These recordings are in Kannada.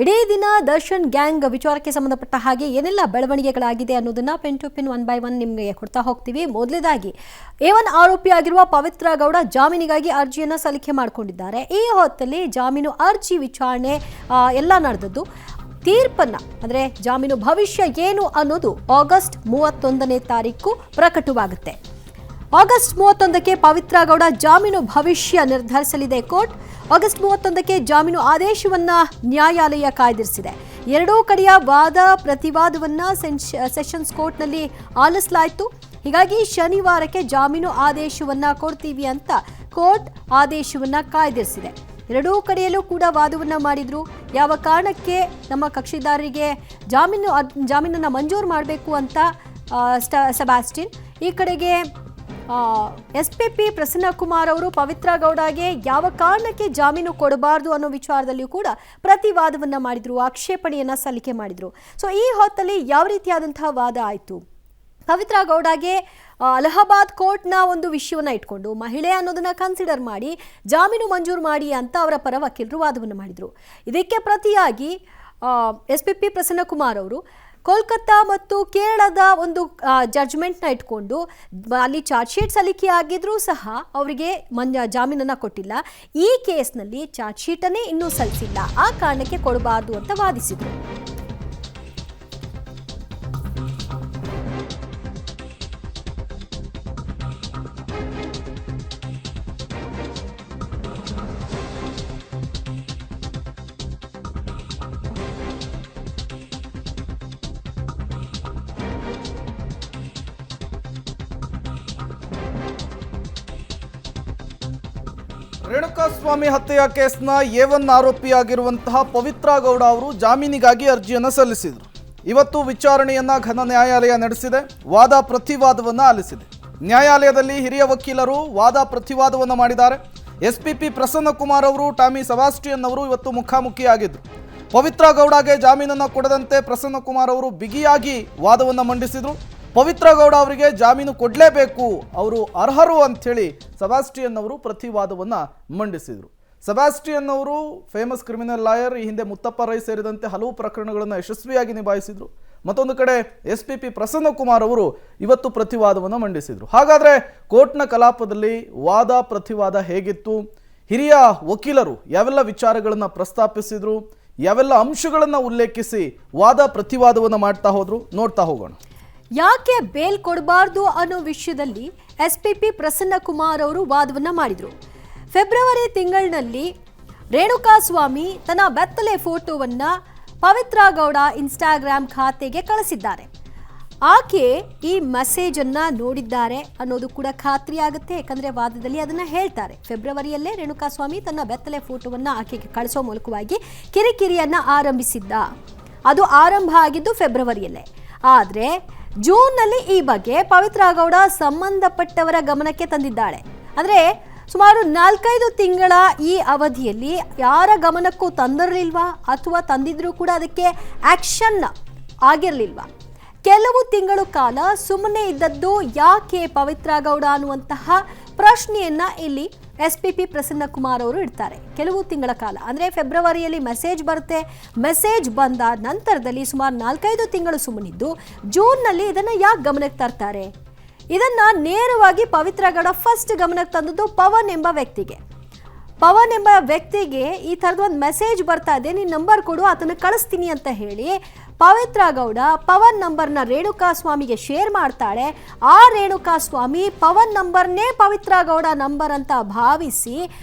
ಇಡೀ ದಿನ ದರ್ಶನ್ ಗ್ಯಾಂಗ್ ವಿಚಾರಕ್ಕೆ ಸಂಬಂಧಪಟ್ಟ ಹಾಗೆ ಏನೆಲ್ಲ ಬೆಳವಣಿಗೆಗಳಾಗಿದೆ ಅನ್ನೋದನ್ನ pen to pen one by one ನಿಮಗೆ ಕೊಡ್ತಾ ಹೋಗ್ತೀವಿ. ಮೊದಲನೇದಾಗಿ A1 ಆರೋಪಿಯಾಗಿರುವ ಪವಿತ್ರ ಗೌಡ ಜಾಮೀನಿಗಾಗಿ ಅರ್ಜಿಯನ್ನು ಸಲ್ಲಿಕೆ ಮಾಡಿಕೊಂಡಿದ್ದಾರೆ. ಈ ಹೊತ್ತಲ್ಲಿ ಜಾಮೀನು ಅರ್ಜಿ ವಿಚಾರಣೆ ಎಲ್ಲ ನಡೆದದ್ದು. ತೀರ್ಪನ್ನ ಅಂದರೆ ಜಾಮೀನು ಭವಿಷ್ಯ ಏನು ಅನ್ನೋದು ಆಗಸ್ಟ್ 31ನೇ ತಾರೀಕು ಪ್ರಕಟವಾಗುತ್ತೆ. ಆಗಸ್ಟ್ 31ಕ್ಕೆ ಪವಿತ್ರ ಗೌಡ ಜಾಮೀನು ಭವಿಷ್ಯ ನಿರ್ಧರಿಸಲಿದೆ ಕೋರ್ಟ್. ಆಗಸ್ಟ್ 31ಕ್ಕೆ ಜಾಮೀನು ಆದೇಶವನ್ನ ನ್ಯಾಯಾಲಯ ಕಾಯ್ದಿರಿಸಿದೆ. ಎರಡೂ ಕಡೆಯ ವಾದ ಪ್ರತಿವಾದವನ್ನ ಸೆಷನ್ಸ್ ಕೋರ್ಟ್ನಲ್ಲಿ ಆಲಿಸಲಾಯಿತು. ಹೀಗಾಗಿ ಶನಿವಾರಕ್ಕೆ ಜಾಮೀನು ಆದೇಶವನ್ನ ಕೊಡ್ತೀವಿ ಅಂತ ಕೋರ್ಟ್ ಆದೇಶವನ್ನ ಕಾಯ್ದಿರಿಸಿದೆ. ಎರಡೂ ಕಡೆಯಲ್ಲೂ ಕೂಡ ವಾದವನ್ನ ಮಾಡಿದ್ರು. ಯಾವ ಕಾರಣಕ್ಕೆ ನಮ್ಮ ಕಕ್ಷಿದಾರರಿಗೆ ಜಾಮೀನನ್ನ ಮಂಜೂರು ಮಾಡಬೇಕು ಅಂತ ಸೆಬಾಸ್ಟಿನ್, ಈ ಕಡೆಗೆ SPP ಪ್ರಸನ್ನಕುಮಾರ್ ಅವರು ಪವಿತ್ರ ಗೌಡಗೆ ಯಾವ ಕಾರಣಕ್ಕೆ ಜಾಮೀನು ಕೊಡಬಾರದು ಅನ್ನೋ ವಿಚಾರದಲ್ಲಿಯೂ ಕೂಡ ಪ್ರತಿವಾದವನ್ನ ಮಾಡಿದ್ರು, ಆಕ್ಷೇಪಣೆಯನ್ನ ಸಲ್ಲಿಕೆ ಮಾಡಿದ್ರು. ಸೊ ಈ ಹೊತ್ತಲ್ಲಿ ಯಾವ ರೀತಿಯಾದಂತಹ ವಾದ ಆಯಿತು? ಪವಿತ್ರ ಗೌಡಗೆ ಅಲಹಾಬಾದ್ ಕೋರ್ಟ್ನ ಒಂದು ವಿಷಯವನ್ನ ಇಟ್ಕೊಂಡು ಮಹಿಳೆ ಅನ್ನೋದನ್ನ ಕನ್ಸಿಡರ್ ಮಾಡಿ ಜಾಮೀನು ಮಂಜೂರು ಮಾಡಿ ಅಂತ ಅವರ ಪರ ವಕೀಲರು ವಾದವನ್ನು ಮಾಡಿದ್ರು. ಇದಕ್ಕೆ ಪ್ರತಿಯಾಗಿ SPP ಪ್ರಸನ್ನಕುಮಾರ್ ಅವರು ಕೋಲ್ಕತ್ತಾ ಮತ್ತು ಕೇರಳದ ಒಂದು ಜಡ್ಜ್ಮೆಂಟ್ನ ಇಟ್ಕೊಂಡು ಅಲ್ಲಿ ಚಾರ್ಜ್ ಶೀಟ್ ಸಲ್ಲಿಕೆ ಆಗಿದ್ರೂ ಸಹ ಅವರಿಗೆ ಜಾಮೀನನ್ನು ಕೊಟ್ಟಿಲ್ಲ. ಈ ಕೇಸ್ನಲ್ಲಿ ಚಾರ್ಜ್ ಶೀಟನ್ನೇ ಇನ್ನೂ ಸಲ್ಲಿಸಿಲ್ಲ, ಆ ಕಾರಣಕ್ಕೆ ಕೊಡಬಾರ್ದು ಅಂತ ವಾದಿಸಿದರು. ರೇಣುಕಾಸ್ವಾಮಿ ಹತ್ಯೆಯ ಕೇಸ್ನ A1 ಆರೋಪಿಯಾಗಿರುವಂತಹ ಪವಿತ್ರ ಗೌಡ ಅವರು ಜಾಮೀನಿಗಾಗಿ ಅರ್ಜಿಯನ್ನು ಸಲ್ಲಿಸಿದರು. ಇವತ್ತು ವಿಚಾರಣೆಯನ್ನ ಘನ ನ್ಯಾಯಾಲಯ ನಡೆಸಿದೆ. ವಾದ ಪ್ರತಿವಾದವನ್ನು ಆಲಿಸಿದೆ. ನ್ಯಾಯಾಲಯದಲ್ಲಿ ಹಿರಿಯ ವಕೀಲರು ವಾದ ಪ್ರತಿವಾದವನ್ನು ಮಾಡಿದ್ದಾರೆ. SPP ಪ್ರಸನ್ನಕುಮಾರ್ ಅವರು, ಟಾಮಿ ಸೆಬಾಸ್ಟಿಯನ್ ಅವರು ಇವತ್ತು ಮುಖಾಮುಖಿಯಾಗಿದ್ದರು. ಪವಿತ್ರ ಗೌಡಗೆ ಜಾಮೀನನ್ನು ಕೊಡದಂತೆ ಪ್ರಸನ್ನಕುಮಾರ್ ಅವರು ಬಿಗಿಯಾಗಿ ವಾದವನ್ನು ಮಂಡಿಸಿದರು. ಪವಿತ್ರ ಗೌಡ ಅವರಿಗೆ ಜಾಮೀನು ಕೊಡಲೇಬೇಕು, ಅವರು ಅರ್ಹರು ಅಂಥೇಳಿ ಸೆಬಾಸ್ಟಿಯನ್ ಅವರು ಪ್ರತಿವಾದವನ್ನು ಮಂಡಿಸಿದರು. ಸೆಬಾಸ್ಟಿಯನ್ ಅವರು ಫೇಮಸ್ ಕ್ರಿಮಿನಲ್ ಲಾಯರ್. ಈ ಹಿಂದೆ ಮುತ್ತಪ್ಪ ರೈ ಸೇರಿದಂತೆ ಹಲವು ಪ್ರಕರಣಗಳನ್ನು ಯಶಸ್ವಿಯಾಗಿ ನಿಭಾಯಿಸಿದರು. ಮತ್ತೊಂದು ಕಡೆ SPP ಪ್ರಸನ್ನಕುಮಾರ್ ಅವರು ಇವತ್ತು ಪ್ರತಿವಾದವನ್ನು ಮಂಡಿಸಿದರು. ಹಾಗಾದರೆ ಕೋರ್ಟ್ನ ಕಲಾಪದಲ್ಲಿ ವಾದ ಪ್ರತಿವಾದ ಹೇಗಿತ್ತು? ಹಿರಿಯ ವಕೀಲರು ಯಾವೆಲ್ಲ ವಿಚಾರಗಳನ್ನು ಪ್ರಸ್ತಾಪಿಸಿದರು? ಯಾವೆಲ್ಲ ಅಂಶಗಳನ್ನು ಉಲ್ಲೇಖಿಸಿ ವಾದ ಪ್ರತಿವಾದವನ್ನು ಮಾಡ್ತಾ ಹೋದ್ರು? ನೋಡ್ತಾ ಹೋಗೋಣ. ಯಾಕೆ ಬೇಲ್ ಕೊಡಬಾರ್ದು ಅನ್ನೋ ವಿಷಯದಲ್ಲಿ SPP ಪ್ರಸನ್ನಕುಮಾರ್ ಅವರು ವಾದವನ್ನ ಮಾಡಿದ್ರು. ಫೆಬ್ರವರಿ ತಿಂಗಳಿನಲ್ಲಿ ರೇಣುಕಾಸ್ವಾಮಿ ತನ್ನ ಬೆತ್ತಲೆ ಫೋಟೋವನ್ನ ಪವಿತ್ರ ಗೌಡ ಇನ್ಸ್ಟಾಗ್ರಾಮ್ ಖಾತೆಗೆ ಕಳಿಸಿದ್ದಾರೆ. ಆಕೆ ಈ ಮೆಸೇಜ್ ಅನ್ನ ನೋಡಿದ್ದಾರೆ ಅನ್ನೋದು ಕೂಡ ಖಾತ್ರಿ ಆಗುತ್ತೆ. ಯಾಕಂದ್ರೆ ವಾದದಲ್ಲಿ ಅದನ್ನ ಹೇಳ್ತಾರೆ. ಫೆಬ್ರವರಿಯಲ್ಲೇ ರೇಣುಕಾಸ್ವಾಮಿ ತನ್ನ ಬೆತ್ತಲೆ ಫೋಟೋವನ್ನ ಆಕೆಗೆ ಕಳಿಸೋ ಮೂಲಕವಾಗಿ ಕಿರಿಕಿರಿಯನ್ನ ಆರಂಭಿಸಿದ್ದ. ಅದು ಆರಂಭ ಆಗಿದ್ದು ಫೆಬ್ರವರಿಯಲ್ಲೇ. ಆದರೆ ಜೂನ್ನಲ್ಲಿ ಈ ಬಗ್ಗೆ ಪವಿತ್ರ ಗೌಡ ಸಂಬಂಧಪಟ್ಟವರ ಗಮನಕ್ಕೆ ತಂದಿದ್ದಾಳೆ. ಅಂದರೆ ಸುಮಾರು 4-5 ತಿಂಗಳ ಈ ಅವಧಿಯಲ್ಲಿ ಯಾರ ಗಮನಕ್ಕೂ ತಂದಿರಲಿಲ್ವಾ, ಅಥವಾ ತಂದಿದ್ರೂ ಕೂಡ ಅದಕ್ಕೆ ಆಕ್ಷನ್ ಆಗಿರಲಿಲ್ವಾ? ಕೆಲವು ತಿಂಗಳು ಕಾಲ ಸುಮ್ಮನೆ ಇದ್ದದ್ದು ಯಾಕೆ ಪವಿತ್ರ ಗೌಡ ಅನ್ನುವಂತಹ ಪ್ರಶ್ನೆಯನ್ನ ಇಲ್ಲಿ SPP ಪ್ರಸನ್ನಕುಮಾರ್ ಅವರು ಇಡ್ತಾರೆ. ಕೆಲವು ತಿಂಗಳ ಕಾಲ ಅಂದರೆ ಫೆಬ್ರವರಿಯಲ್ಲಿ ಮೆಸೇಜ್ ಬರುತ್ತೆ. ಮೆಸೇಜ್ ಬಂದ ನಂತರದಲ್ಲಿ ಸುಮಾರು 4-5 ತಿಂಗಳು ಸುಮ್ಮನಿದ್ದು ಜೂನ್ನಲ್ಲಿ ಇದನ್ನು ಯಾಕೆ ಗಮನಕ್ಕೆ ತರ್ತಾರೆ? ಇದನ್ನು ನೇರವಾಗಿ ಪವಿತ್ರ ಗೌಡ ಫಸ್ಟ್ ಗಮನಕ್ಕೆ ತಂದದ್ದು ಪವನ್ ಎಂಬ ವ್ಯಕ್ತಿಗೆ. ಪವನ್ ಎಂಬ ವ್ಯಕ್ತಿಗೆ ಈ ಥರದ ಒಂದು ಮೆಸೇಜ್ ಬರ್ತಾ ಇದೆ, ನೀನು ನಂಬರ್ ಕೊಡು, ಅದನ್ನು ಕಳಿಸ್ತೀನಿ ಅಂತ ಹೇಳಿ ಪವಿತ್ರ ಗೌಡ ಪವನ್ ನಂಬರ್ನ ರೇಣುಕಾಸ್ವಾಮಿಗೆ ಶೇರ್ ಮಾಡ್ತಾಳೆ. ಆ ರೇಣುಕಾಸ್ವಾಮಿ ಪವನ್ ನಂಬರ್ನೇ ಪವಿತ್ರ ಗೌಡ ನಂಬರ್ ಅಂತ ಭಾವಿಸಿ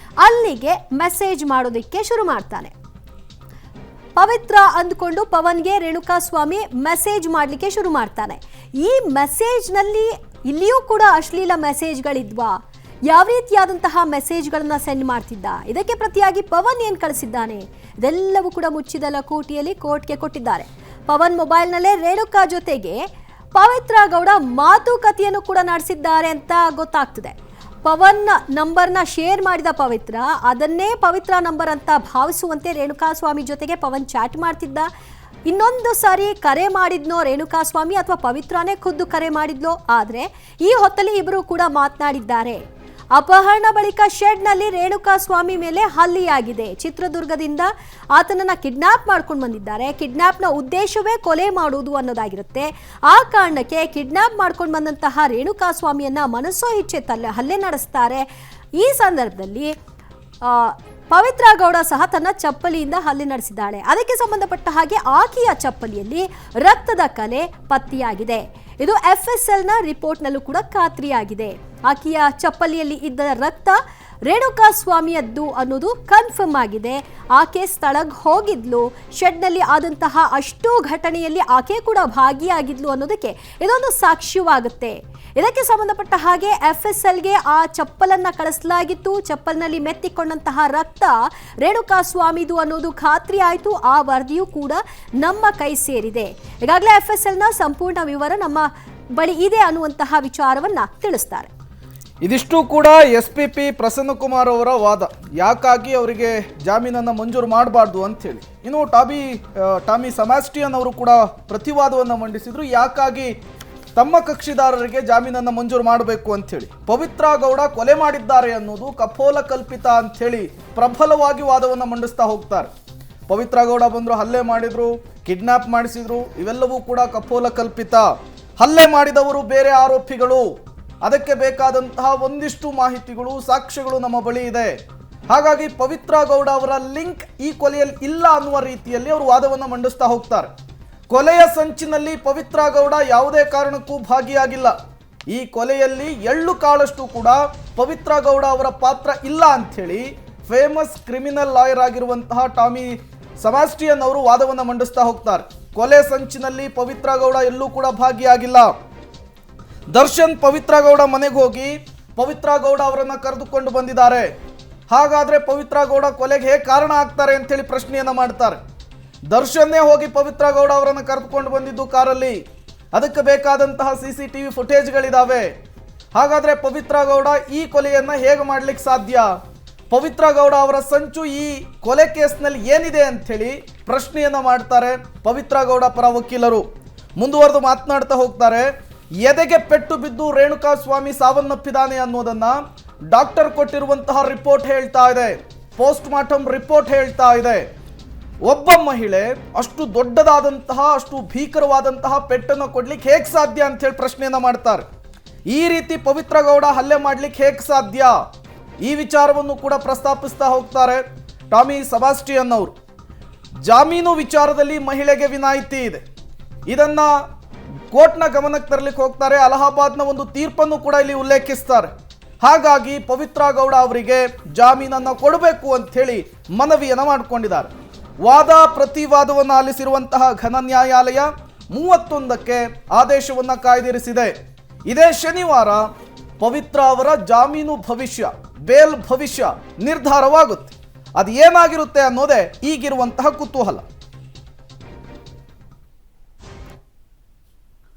ಅಲ್ಲಿಗೆ ಮೆಸೇಜ್ ಮಾಡೋದಕ್ಕೆ ಶುರು ಮಾಡ್ತಾನೆ. ಪವಿತ್ರ ಅಂದ್ಕೊಂಡು ಪವನ್ಗೆ ರೇಣುಕಾಸ್ವಾಮಿ ಮೆಸೇಜ್ ಮಾಡಲಿಕ್ಕೆ ಶುರು ಮಾಡ್ತಾನೆ. ಈ ಮೆಸೇಜ್ನಲ್ಲಿ ಇಲ್ಲಿಯೂ ಕೂಡ ಅಶ್ಲೀಲ ಮೆಸೇಜ್ಗಳಿದ್ವಾ? ಯಾವ ರೀತಿಯಾದಂತಹ ಮೆಸೇಜ್ಗಳನ್ನ ಸೆಂಡ್ ಮಾಡ್ತಿದ್ದ? ಇದಕ್ಕೆ ಪ್ರತಿಯಾಗಿ ಪವನ್ ಏನು ಕಳಿಸಿದ್ದಾನೆ? ಇದೆಲ್ಲವೂ ಕೂಡ ಮುಚ್ಚಿದ ಲಕೋಟಿಯಲ್ಲಿ ಕೋರ್ಟ್ಗೆ ಕೊಟ್ಟಿದ್ದಾರೆ. ಪವನ್ ಮೊಬೈಲ್ನಲ್ಲೇ ರೇಣುಕಾ ಜೊತೆಗೆ ಪವಿತ್ರ ಗೌಡ ಮಾತುಕತೆಯನ್ನು ಕೂಡ ನಡೆಸಿದ್ದಾರೆ ಅಂತ ಗೊತ್ತಾಗ್ತದೆ. ಪವನ್ ನಂಬರ್ನ ಶೇರ್ ಮಾಡಿದ ಪವಿತ್ರ ಅದನ್ನೇ ಪವಿತ್ರ ನಂಬರ್ ಅಂತ ಭಾವಿಸುವಂತೆ ರೇಣುಕಾಸ್ವಾಮಿ ಜೊತೆಗೆ ಪವನ್ ಚಾಟ್ ಮಾಡ್ತಿದ್ದ. ಇನ್ನೊಂದು ಸಾರಿ ಕರೆ ಮಾಡಿದ್ನೋ ರೇಣುಕಾಸ್ವಾಮಿ ಅಥವಾ ಪವಿತ್ರನೇ ಖುದ್ದು ಕರೆ ಮಾಡಿದ್ಲೋ, ಆದರೆ ಈ ಹೊತ್ತಲ್ಲಿ ಇಬ್ಬರು ಕೂಡ ಮಾತನಾಡಿದ್ದಾರೆ. ಅಪಹರಣ ಬಳಿಕ ಶೆಡ್ನಲ್ಲಿ ರೇಣುಕಾ ಸ್ವಾಮಿ ಮೇಲೆ ಹಲ್ಲೆಯಾಗಿದೆ. ಚಿತ್ರದುರ್ಗದಿಂದ ಆತನನ್ನ ಕಿಡ್ನಾಪ್ ಮಾಡ್ಕೊಂಡು ಬಂದಿದ್ದಾರೆ. ಕಿಡ್ನಾಪ್ನ ಉದ್ದೇಶವೇ ಕೊಲೆ ಮಾಡುವುದು ಅನ್ನೋದಾಗಿರುತ್ತೆ. ಆ ಕಾರಣಕ್ಕೆ ಕಿಡ್ನಾಪ್ ಮಾಡ್ಕೊಂಡು ಬಂದಂತಹ ರೇಣುಕಾ ಸ್ವಾಮಿಯನ್ನ ಮನಸ್ಸೋ ಇಚ್ಛೆ ಹಲ್ಲೆ ನಡೆಸ್ತಾರೆ. ಈ ಸಂದರ್ಭದಲ್ಲಿ ಪವಿತ್ರ ಗೌಡ ಸಹ ತನ್ನ ಚಪ್ಪಲಿಯಿಂದ ಹಲ್ಲೆ ನಡೆಸಿದ್ದಾಳೆ. ಅದಕ್ಕೆ ಸಂಬಂಧಪಟ್ಟ ಹಾಗೆ ಆಕೆಯ ಚಪ್ಪಲಿಯಲ್ಲಿ ರಕ್ತದ ಕಲೆ ಪತ್ತೆಯಾಗಿದೆ. ಇದು FSLನ ರಿಪೋರ್ಟ್ನಲ್ಲೂ ಕೂಡ ಖಾತ್ರಿಯಾಗಿದೆ. ಆಕೆಯ ಚಪ್ಪಲಿಯಲ್ಲಿ ಇದ್ದ ರಕ್ತ ರೇಣುಕಾ ಸ್ವಾಮಿಯದ್ದು ಅನ್ನೋದು ಕನ್ಫರ್ಮ್ ಆಗಿದೆ. ಆಕೆ ಸ್ಥಳಕ್ಕೆ ಹೋಗಿದ್ಲು. ಶೆಡ್ನಲ್ಲಿ ಆದಂತಹ ಅಷ್ಟು ಘಟನೆಯಲ್ಲಿ ಆಕೆ ಕೂಡ ಭಾಗಿಯಾಗಿದ್ಲು ಅನ್ನೋದಕ್ಕೆ ಇದೊಂದು ಸಾಕ್ಷ್ಯವಾಗುತ್ತೆ. ಇದಕ್ಕೆ ಸಂಬಂಧಪಟ್ಟ ಹಾಗೆ FSLಗೆ ಆ ಚಪ್ಪಲನ್ನ ಕಳಿಸಲಾಗಿತ್ತು. ಚಪ್ಪಲ್ನಲ್ಲಿ ಮೆತ್ತಿಕೊಂಡಂತಹ ರಕ್ತ ರೇಣುಕಾ ಸ್ವಾಮಿದು ಅನ್ನೋದು ಖಾತ್ರಿ ಆಯಿತು. ಆ ವರದಿಯೂ ಕೂಡ ನಮ್ಮ ಕೈ ಸೇರಿದೆ. ಈಗಾಗಲೇ FSLನ ಸಂಪೂರ್ಣ ವಿವರ ನಮ್ಮ ಬಳಿ ಇದೆ ಅನ್ನುವಂತಹ ವಿಚಾರವನ್ನ ತಿಳಿಸ್ತಾರೆ. ಇದಿಷ್ಟು ಕೂಡ SPP ಪ್ರಸನ್ನಕುಮಾರ್ ಅವರ ವಾದ. ಯಾಕಾಗಿ ಅವರಿಗೆ ಜಾಮೀನನ್ನು ಮಂಜೂರು ಮಾಡಬಾರ್ದು ಅಂಥೇಳಿ. ಇನ್ನು ಟಾಮಿ ಸೆಬಾಸ್ಟಿಯನ್ ಅವರು ಕೂಡ ಪ್ರತಿವಾದವನ್ನು ಮಂಡಿಸಿದ್ರು. ಯಾಕಾಗಿ ತಮ್ಮ ಕಕ್ಷಿದಾರರಿಗೆ ಜಾಮೀನನ್ನು ಮಂಜೂರು ಮಾಡಬೇಕು ಅಂಥೇಳಿ. ಪವಿತ್ರ ಗೌಡ ಕೊಲೆ ಮಾಡಿದ್ದಾರೆ ಅನ್ನೋದು ಕಪೋಲ ಕಲ್ಪಿತ ಅಂಥೇಳಿ ಪ್ರಬಲವಾಗಿ ವಾದವನ್ನು ಮಂಡಿಸ್ತಾ ಹೋಗ್ತಾರೆ. ಪವಿತ್ರ ಗೌಡ ಬಂದರು, ಹಲ್ಲೆ ಮಾಡಿದ್ರು, ಕಿಡ್ನಾಪ್ ಮಾಡಿಸಿದ್ರು, ಇವೆಲ್ಲವೂ ಕೂಡ ಕಪೋಲ ಕಲ್ಪಿತ. ಹಲ್ಲೆ ಮಾಡಿದವರು ಬೇರೆ ಆರೋಪಿಗಳು. ಅದಕ್ಕೆ ಬೇಕಾದಂತಹ ಒಂದಿಷ್ಟು ಮಾಹಿತಿಗಳು, ಸಾಕ್ಷ್ಯಗಳು ನಮ್ಮ ಬಳಿ ಇದೆ. ಹಾಗಾಗಿ ಪವಿತ್ರ ಗೌಡ ಅವರ ಲಿಂಕ್ ಈ ಕೊಲೆಯಲ್ಲಿ ಇಲ್ಲ ಅನ್ನುವ ರೀತಿಯಲ್ಲಿ ಅವರು ವಾದವನ್ನು ಮಂಡಿಸ್ತಾ ಹೋಗ್ತಾರೆ. ಕೊಲೆಯ ಸಂಚಿನಲ್ಲಿ ಪವಿತ್ರ ಗೌಡ ಯಾವುದೇ ಕಾರಣಕ್ಕೂ ಭಾಗಿಯಾಗಿಲ್ಲ. ಈ ಕೊಲೆಯಲ್ಲಿ ಎಳ್ಳು ಕಾಳಷ್ಟು ಕೂಡ ಪವಿತ್ರ ಗೌಡ ಅವರ ಪಾತ್ರ ಇಲ್ಲ ಅಂಥೇಳಿ ಫೇಮಸ್ ಕ್ರಿಮಿನಲ್ ಲಾಯರ್ ಆಗಿರುವಂತಹ ಟಾಮಿ ಸೆಬಾಸ್ಟಿಯನ್ ಅವರು ವಾದವನ್ನು ಮಂಡಿಸ್ತಾ ಹೋಗ್ತಾರೆ. ಕೊಲೆ ಸಂಚಿನಲ್ಲಿ ಪವಿತ್ರ ಗೌಡ ಎಲ್ಲೂ ಕೂಡ ಭಾಗಿಯಾಗಿಲ್ಲ. ದರ್ಶನ್ ಪವಿತ್ರ ಗೌಡ ಮನೆಗೆ ಹೋಗಿ ಪವಿತ್ರ ಗೌಡ ಅವರನ್ನು ಕರೆದುಕೊಂಡು ಬಂದಿದ್ದಾರೆ. ಹಾಗಾದ್ರೆ ಪವಿತ್ರ ಗೌಡ ಕೊಲೆಗೆ ಹೇಗೆ ಕಾರಣ ಆಗ್ತಾರೆ ಅಂತೇಳಿ ಪ್ರಶ್ನೆಯನ್ನ ಮಾಡ್ತಾರೆ. ದರ್ಶನ್ನೇ ಹೋಗಿ ಪವಿತ್ರ ಗೌಡ ಅವರನ್ನು ಕರೆದುಕೊಂಡು ಬಂದಿದ್ದು ಕಾರಲ್ಲಿ. ಅದಕ್ಕೆ ಬೇಕಾದಂತಹ CCTV ಫುಟೇಜ್ಗಳಿದಾವೆ. ಹಾಗಾದ್ರೆ ಪವಿತ್ರ ಗೌಡ ಈ ಕೊಲೆಯನ್ನ ಹೇಗೆ ಮಾಡ್ಲಿಕ್ಕೆ ಸಾಧ್ಯ? ಪವಿತ್ರ ಗೌಡ ಅವರ ಸಂಚು ಈ ಕೊಲೆ ಕೇಸ್ನಲ್ಲಿ ಏನಿದೆ ಅಂಥೇಳಿ ಪ್ರಶ್ನೆಯನ್ನ ಮಾಡ್ತಾರೆ ಪವಿತ್ರ ಗೌಡ ಪರ ವಕೀಲರು. ಮುಂದುವರೆದು ಮಾತನಾಡ್ತಾ ಹೋಗ್ತಾರೆ. ಎದೆಗೆ ಪೆಟ್ಟು ಬಿದ್ದು ರೇಣುಕಾ ಸ್ವಾಮಿ ಸಾವನ್ನಪ್ಪಿದ್ದಾನೆ ಅನ್ನೋದನ್ನ ಡಾಕ್ಟರ್ ಕೊಟ್ಟಿರುವಂತಹ ರಿಪೋರ್ಟ್ ಹೇಳ್ತಾ ಇದೆ. ಪೋಸ್ಟ್ ಮಾರ್ಟಮ್ ರಿಪೋರ್ಟ್ ಹೇಳ್ತಾ ಇದೆ. ಒಬ್ಬ ಮಹಿಳೆ ಅಷ್ಟು ದೊಡ್ಡದಾದಂತಹ, ಅಷ್ಟು ಭೀಕರವಾದಂತಹ ಪೆಟ್ಟನ್ನು ಕೊಡ್ಲಿಕ್ಕೆ ಹೇಗೆ ಸಾಧ್ಯ ಅಂತ ಹೇಳಿ ಪ್ರಶ್ನೆಯನ್ನ ಮಾಡ್ತಾರೆ. ಈ ರೀತಿ ಪವಿತ್ರ ಗೌಡ ಹಲ್ಲೆ ಮಾಡ್ಲಿಕ್ಕೆ ಹೇಗೆ ಸಾಧ್ಯ? ಈ ವಿಚಾರವನ್ನು ಕೂಡ ಪ್ರಸ್ತಾಪಿಸ್ತಾ ಹೋಗ್ತಾರೆ ಟಾಮಿ ಸೆಬಾಸ್ಟಿಯನ್ ಅವರು. ಜಾಮೀನು ವಿಚಾರದಲ್ಲಿ ಮಹಿಳೆಗೆ ವಿನಾಯಿತಿ ಇದೆ. ಇದನ್ನ ಕೋರ್ಟ್ನ ಗಮನಕ್ಕೆ ತರಲಿಕ್ಕೆ ಹೋಗ್ತಾರೆ. ಅಲಹಾಬಾದ್ನ ಒಂದು ತೀರ್ಪನ್ನು ಕೂಡ ಇಲ್ಲಿ ಉಲ್ಲೇಖಿಸ್ತಾರೆ. ಹಾಗಾಗಿ ಪವಿತ್ರ ಗೌಡ ಅವರಿಗೆ ಜಾಮೀನನ್ನು ಕೊಡಬೇಕು ಅಂತ ಹೇಳಿ ಮನವಿಯನ್ನು ಮಾಡಿಕೊಂಡಿದ್ದಾರೆ. ವಾದ ಪ್ರತಿವಾದವನ್ನು ಆಲಿಸಿರುವಂತಹ ಘನ ನ್ಯಾಯಾಲಯ 31ಕ್ಕೆ ಆದೇಶವನ್ನು ಕಾಯ್ದಿರಿಸಿದೆ. ಇದೇ ಶನಿವಾರ ಪವಿತ್ರ ಅವರ ಜಾಮೀನು ಭವಿಷ್ಯ, ಬೇಲ್ ಭವಿಷ್ಯ ನಿರ್ಧಾರವಾಗುತ್ತೆ. ಅದು ಏನಾಗಿರುತ್ತೆ ಅನ್ನೋದೇ ಈಗಿರುವಂತಹ ಕುತೂಹಲ.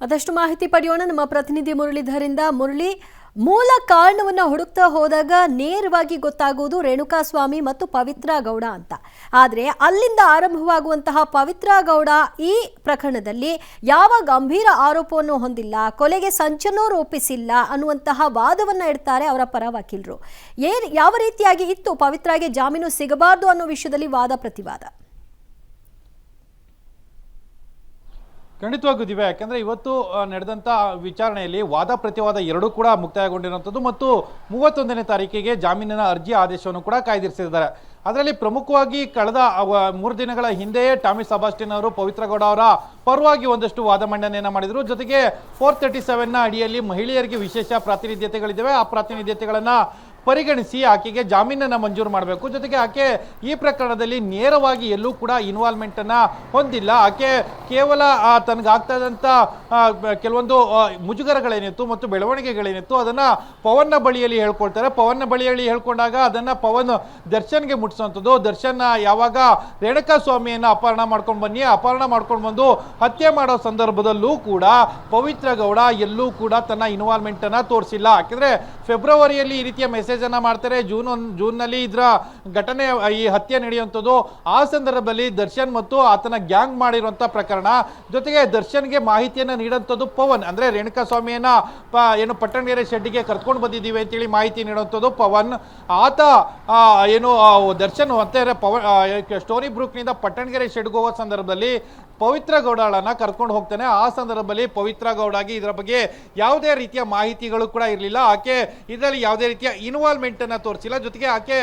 ಅದಷ್ಟು ಮಾಹಿತಿ ಪಡೆಯೋಣ ನಮ್ಮ ಪ್ರತಿನಿಧಿ ಮುರಳೀಧರಿಂದ. ಮುರಳಿ, ಮೂಲ ಕಾರಣವನ್ನು ಹುಡುಕ್ತಾ ಹೋದಾಗ ನೇರವಾಗಿ ಗೊತ್ತಾಗುವುದು ರೇಣುಕಾ ಸ್ವಾಮಿ ಮತ್ತು ಪವಿತ್ರ ಗೌಡ ಅಂತ. ಆದರೆ ಅಲ್ಲಿಂದ ಆರಂಭವಾಗುವಂತಹ ಪವಿತ್ರ ಗೌಡ ಈ ಪ್ರಕರಣದಲ್ಲಿ ಯಾವ ಗಂಭೀರ ಆರೋಪವನ್ನು ಹೊಂದಿಲ್ಲ, ಕೊಲೆಗೆ ಸಂಚನ್ನೂ ರೂಪಿಸಿಲ್ಲ ಅನ್ನುವಂತಹ ವಾದವನ್ನು ಇಡ್ತಾರೆ ಅವರ ಪರ ವಕೀಲರು. ಯಾವ ರೀತಿಯಾಗಿ ಇತ್ತು ಪವಿತ್ರಾಗೆ ಜಾಮೀನು ಸಿಗಬಾರ್ದು ಅನ್ನೋ ವಿಷಯದಲ್ಲಿ ವಾದ ಪ್ರತಿವಾದ? ಖಂಡಿತವಾಗಿಯೂ ದಿವ್ಯಾ, ಯಾಕೆಂದರೆ ಇವತ್ತು ನಡೆದಂಥ ವಿಚಾರಣೆಯಲ್ಲಿ ವಾದ ಪ್ರತಿವಾದ ಎರಡೂ ಕೂಡ ಮುಕ್ತಾಯಗೊಂಡಿರುವಂಥದ್ದು ಮತ್ತು 31ನೇ ತಾರೀಕಿಗೆ ಜಾಮೀನಿನ ಅರ್ಜಿ ಆದೇಶವನ್ನು ಕೂಡ ಕಾಯ್ದಿರಿಸಿದ್ದಾರೆ. ಅದರಲ್ಲಿ ಪ್ರಮುಖವಾಗಿ ಕಳೆದ 3 ದಿನಗಳ ಹಿಂದೆಯೇ ಟಾಮಿ ಸೆಬಾಸ್ಟಿಯನ್ ಅವರು ಪವಿತ್ರ ಗೌಡ ಅವರ ಪರವಾಗಿ ಒಂದಷ್ಟು ವಾದ ಮಂಡನೆಯನ್ನು ಮಾಡಿದರು. ಜೊತೆಗೆ 437ನ ಅಡಿಯಲ್ಲಿ ಮಹಿಳೆಯರಿಗೆ ವಿಶೇಷ ಪ್ರಾತಿನಿಧ್ಯತೆಗಳಿದ್ದಾವೆ. ಆ ಪ್ರಾತಿನಿಧ್ಯತೆಗಳನ್ನು ಪರಿಗಣಿಸಿ ಆಕೆಗೆ ಜಾಮೀನನ್ನು ಮಂಜೂರು ಮಾಡಬೇಕು. ಜೊತೆಗೆ ಆಕೆ ಈ ಪ್ರಕರಣದಲ್ಲಿ ನೇರವಾಗಿ ಎಲ್ಲೂ ಕೂಡ ಇನ್ವಾಲ್ವ್ಮೆಂಟನ್ನು ಹೊಂದಿಲ್ಲ. ಆಕೆ ಕೇವಲ ತನಗಾಗ್ತಾ ಇದ್ದಂಥ ಕೆಲವೊಂದು ಮುಜುಗರಗಳೇನಿತ್ತು ಮತ್ತು ಬೆಳವಣಿಗೆಗಳೇನಿತ್ತು ಅದನ್ನು ಪವನ್ನ ಬಳಿಯಲ್ಲಿ ಹೇಳ್ಕೊಳ್ತಾರೆ. ಪವನ್ನ ಬಳಿಯಲ್ಲಿ ಹೇಳ್ಕೊಂಡಾಗ ಅದನ್ನು ಪವನ್ ದರ್ಶನ್ಗೆ ಮುಟ್ಟಿಸುವಂಥದ್ದು. ದರ್ಶನ್ ಯಾವಾಗ ರೇಣುಕಾ ಸ್ವಾಮಿಯನ್ನು ಅಪಹರಣ ಮಾಡ್ಕೊಂಡು ಬಂದು ಹತ್ಯೆ ಮಾಡೋ ಸಂದರ್ಭದಲ್ಲೂ ಕೂಡ ಪವಿತ್ರ ಗೌಡ ಎಲ್ಲೂ ಕೂಡ ತನ್ನ ಇನ್ವಾಲ್ವ್ಮೆಂಟನ್ನು ತೋರಿಸಿಲ್ಲ. ಯಾಕೆಂದರೆ ಫೆಬ್ರವರಿಯಲ್ಲಿ ಈ ರೀತಿಯ ಮೆಸೇಜ್ ಮೆಸೇಜ್ ಅನ್ನ ಮಾಡ್ತಾರೆ. ಜೂನ್ನಲ್ಲಿ ಇದರ ಘಟನೆ, ಈ ಹತ್ಯೆ ನಡೆಯುವಂಥದ್ದು. ಆ ಸಂದರ್ಭದಲ್ಲಿ ದರ್ಶನ್ ಮತ್ತು ಆತನ ಗ್ಯಾಂಗ್ ಮಾಡಿರುವಂತ ಪ್ರಕರಣ, ಜೊತೆಗೆ ದರ್ಶನ್ಗೆ ಮಾಹಿತಿಯನ್ನ ನೀಡುವಂಥದ್ದು ಪವನ್, ಅಂದ್ರೆ ರೇಣುಕಾ ಸ್ವಾಮಿಯನ್ನ ಏನು ಪಟ್ಟಣಗೆರೆ ಶೆಡ್ಡಿಗೆ ಕರ್ಕೊಂಡು ಬಂದಿದ್ದೀವಿ ಅಂತೇಳಿ ಮಾಹಿತಿ ನೀಡುವಂಥದ್ದು ಪವನ್. ಆತ ಏನು ದರ್ಶನ್ ಮತ್ತೆ ಪವನ್ ಸ್ಟೋನಿ ಬ್ರೂಕ್ನಿಂದ ಪಟ್ಟಣಗೆರೆ ಶೆಡ್ಗೆ ಹೋಗೋ ಸಂದರ್ಭದಲ್ಲಿ ಪವಿತ್ರ ಗೌಡಳನ್ನ ಕರ್ಕೊಂಡು ಹೋಗ್ತಾನೆ. ಆ ಸಂದರ್ಭದಲ್ಲಿ ಪವಿತ್ರ ಗೌಡಾಗಿ ಇದರ ಬಗ್ಗೆ ಯಾವುದೇ ರೀತಿಯ ಮಾಹಿತಿಗಳು ಕೂಡ ಇರಲಿಲ್ಲ. ಆಕೆ ಇದರಲ್ಲಿ ಯಾವುದೇ ರೀತಿಯ ಇನ್ವಾಲ್ವ್ಮೆಂಟ್ ಅನ್ನ ತೋರಿಸಿಲ್ಲ. ಜೊತೆಗೆ ಆಕೆ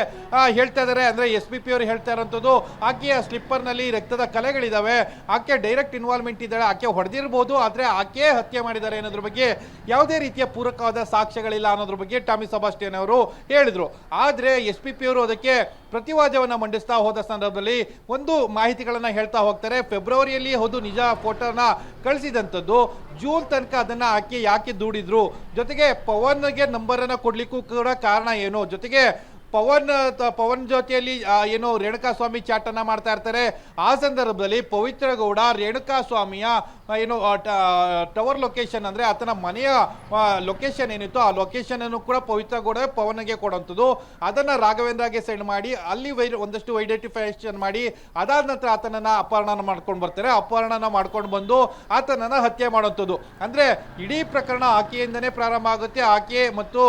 ಹೇಳ್ತಾ ಇದ್ದಾರೆ, ಅಂದ್ರೆ SPP ಅವರು ಹೇಳ್ತಾ ಇರೋಂಥದ್ದು, ಆಕೆಯ ಸ್ಲಿಪ್ಪರ್ ನಲ್ಲಿ ರಕ್ತದ ಕಲೆಗಳಿದಾವೆ, ಆಕೆ ಡೈರೆಕ್ಟ್ ಇನ್ವಾಲ್ವ್ಮೆಂಟ್ ಇದ್ದಾಳೆ, ಆಕೆ ಹೊಡೆದಿರಬಹುದು, ಆದ್ರೆ ಆಕೆ ಹತ್ಯೆ ಮಾಡಿದ್ದಾರೆ ಅನ್ನೋದ್ರ ಬಗ್ಗೆ ಯಾವುದೇ ರೀತಿಯ ಪೂರಕವಾದ ಸಾಕ್ಷ್ಯಗಳಿಲ್ಲ ಅನ್ನೋದ್ರ ಬಗ್ಗೆ ಟಾಮಿ ಸಬಾಸ್ಟಿಯನ್ ಅವರು ಹೇಳಿದ್ರು. ಆದ್ರೆ SPP ಅವರು ಅದಕ್ಕೆ ಪ್ರತಿವಾದವನ್ನ ಮಂಡಿಸ್ತಾ ಹೋದ ಸಂದರ್ಭದಲ್ಲಿ ಒಂದು ಮಾಹಿತಿಗಳನ್ನ ಹೇಳ್ತಾ ಹೋಗ್ತಾರೆ. ಫೆಬ್ರವರಿಯಲ್ಲಿ ಹೌದು ನಿಜ ಫೋಟೋನ ಕಳಿಸಿದಂಥದ್ದು, ಜೂನ್ ತನಕ ಅದನ್ನ ಆಕೆ ಯಾಕೆ ದೂಡಿದ್ರು, ಜೊತೆಗೆ ಪವನ್ಗೆ ನಂಬರ್ ಅನ್ನ ಕೊಡ್ಲಿಕ್ಕೂ ಕೂಡ ಕಾರಣ ಏನು, ಜೊತೆಗೆ ಪವನ್ ಜೊತೆಯಲ್ಲಿ ಏನು ರೇಣುಕಾ ಸ್ವಾಮಿ ಚಾಟ್ ಅನ್ನ ಮಾಡ್ತಾ ಇರ್ತಾರೆ. ಆ ಸಂದರ್ಭದಲ್ಲಿ ಪವಿತ್ರ ಗೌಡ ರೇಣುಕಾ ಸ್ವಾಮಿಯ ಏನು ಟವರ್ ಲೊಕೇಶನ್, ಅಂದ್ರೆ ಆತನ ಮನೆಯ ಲೊಕೇಶನ್ ಏನಿತ್ತು ಆ ಲೊಕೇಶನ್ ಅನ್ನು ಕೂಡ ಪವಿತ್ರ ಗೌಡ ಪವನ್ಗೆ ಕೊಡುವಂಥದ್ದು. ಅದನ್ನ ರಾಘವೇಂದ್ರಗೆ ಸೆಂಡ್ ಮಾಡಿ ಅಲ್ಲಿ ಒಂದಷ್ಟು ಐಡೆಂಟಿಫಿಕೇಶನ್ ಮಾಡಿ ಅದಾದ ನಂತರ ಆತನನ್ನ ಅಪಹರಣ ಮಾಡ್ಕೊಂಡು ಬರ್ತಾರೆ. ಅಪಹರಣ ಮಾಡ್ಕೊಂಡು ಬಂದು ಆತನನ್ನ ಹತ್ಯೆ ಮಾಡುವಂಥದ್ದು. ಅಂದ್ರೆ ಇಡೀ ಪ್ರಕರಣ ಆಕೆಯಿಂದನೇ ಪ್ರಾರಂಭ ಆಗುತ್ತೆ. ಆಕೆ ಮತ್ತು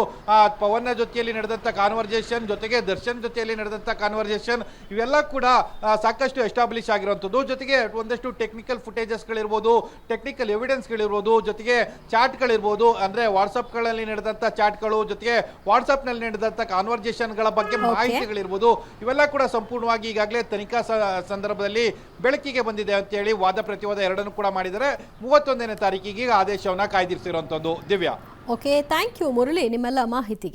ಪವನ್ನ ಜೊತೆಯಲ್ಲಿ ನಡೆದಂತ ಕಾನ್ವರ್ಸೇಷನ್, ಜೊತೆಗೆ ದರ್ಶನ್ ಜೊತೆಯಲ್ಲಿ ನಡೆದಂತ ಕಾನ್ವರ್ಸೇಷನ್, ಇವೆಲ್ಲ ಕೂಡ ಸಾಕಷ್ಟು ಎಸ್ಟಾಬ್ಲಿಷ್ ಆಗಿರುವಂಥದ್ದು. ಜೊತೆಗೆ ಒಂದಷ್ಟು ಟೆಕ್ನಿಕಲ್ ಫುಟೇಜಸ್ಗಳಿರ್ಬೋದು, ಟೆಕ್ನಿಕಲ್ ಎವಿಡೆನ್ಸ್ಗಳಿರ್ಬೋದು, ಜೊತೆಗೆ ಚಾಟ್ಗಳಿರ್ಬೋದು, ಅಂದ್ರೆ ವಾಟ್ಸಪ್ಗಳಲ್ಲಿ ನಡೆದಂತ ಚಾಟ್ಗಳು, ಜೊತೆಗೆ ವಾಟ್ಸಪ್ನಲ್ಲಿ ನಡೆದಂತ ಕಾನ್ವರ್ಸೇಷನ್ಗಳ ಬಗ್ಗೆ ಮಾಹಿತಿಗಳಿರ್ಬೋದು, ಇವೆಲ್ಲ ಕೂಡ ಸಂಪೂರ್ಣವಾಗಿ ಈಗಾಗಲೇ ತನಿಖಾ ಸಂದರ್ಭದಲ್ಲಿ ಬೆಳಕಿಗೆ ಬಂದಿದೆ ಅಂತ ಹೇಳಿ ವಾದ ಪ್ರತಿವಾದ ಎರಡನ್ನೂ ಕೂಡ ಮಾಡಿದರೆ 31ನೇ ತಾರೀಕಿಗೆ ಆದೇಶವನ್ನ ಕಾಯ್ದಿರಿಸಿರುವಂತದ್ದು. Divya. Okay, thank you Murali ನಿಮ್ಮೆಲ್ಲ ಮಾಹಿತಿಗೆ.